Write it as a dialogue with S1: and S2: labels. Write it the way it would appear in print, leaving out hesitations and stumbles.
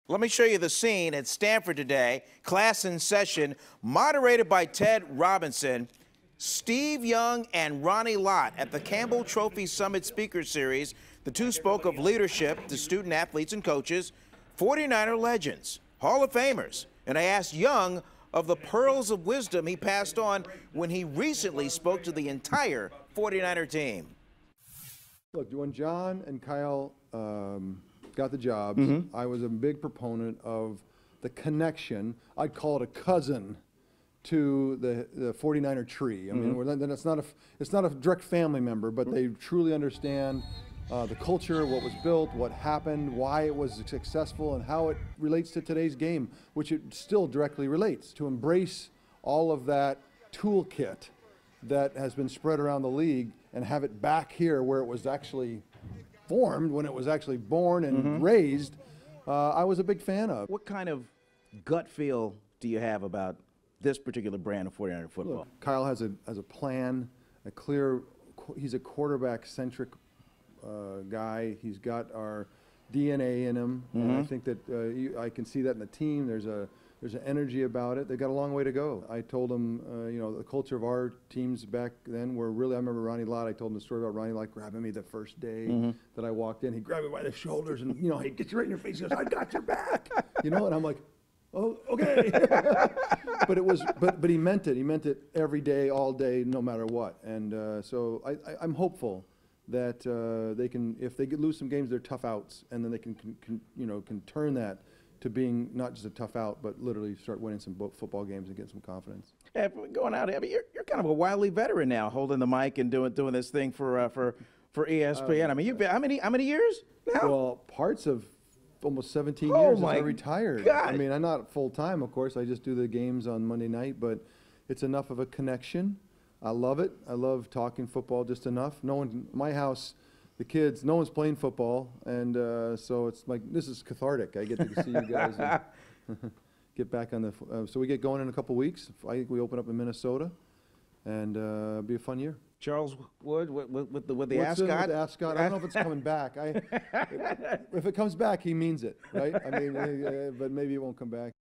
S1: Let me show you the scene at Stanford today. Class in session, moderated by Ted Robinson. Steve Young and Ronnie Lott at the Campbell Trophy Summit Speaker Series. The two spoke of leadership to student athletes and coaches, 49er legends, Hall of Famers. And I asked Young of the pearls of wisdom he passed on when he recently spoke to the entire 49er team.
S2: Look, when John and Kyle got the jobs, I was a big proponent of the connection. I'd call it a cousin to the 49er tree. I mean, it's not a direct family member, but they truly understand the culture, what was built, what happened, why it was successful, and how it relates to today's game, which it still directly relates. To embrace all of that toolkit that has been spread around the league and have it back here where it was actually formed, when it was actually born and raised, I was a big fan of.
S1: What kind of gut feel do you have about this particular brand of 49er football?
S2: Look, Kyle has a plan, a clear, he's a quarterback-centric guy. He's got our DNA in him, and I think that I can see that in the team. There's an energy about it. They've got a long way to go. I told him, you know, the culture of our teams back then were really, I remember Ronnie Lott, I told him the story about Ronnie Lott grabbing me the first day that I walked in. He grabbed me by the shoulders and, you know, he gets you right in your face. He goes, "I got your back." You know, and I'm like, "Oh, okay." but he meant it. He meant it every day, all day, no matter what. And so I'm hopeful that they can, if they lose some games, they're tough outs, and then they can turn that to being not just a tough out, but literally start winning some football games and get some confidence.
S1: Yeah, going out, I mean, you're kind of a wily veteran now, holding the mic and doing this thing for ESPN. I mean, you've been how many years now?
S2: Well, parts of almost 17 years since I retired.
S1: God.
S2: I mean, I'm not full time, of course. I just do the games on Monday night, but it's enough of a connection. I love it. I love talking football just enough. No one, my house, the kids, no one's playing football, and so it's like, this is cathartic. I get to see you guys and get back on the, so we get going in a couple weeks. I think we open up in Minnesota, and it'll be a fun year.
S1: Charles Wood with the ascot?
S2: With the ascot? I don't know if it's coming back. If it comes back, he means it, right? I mean, but maybe it won't come back.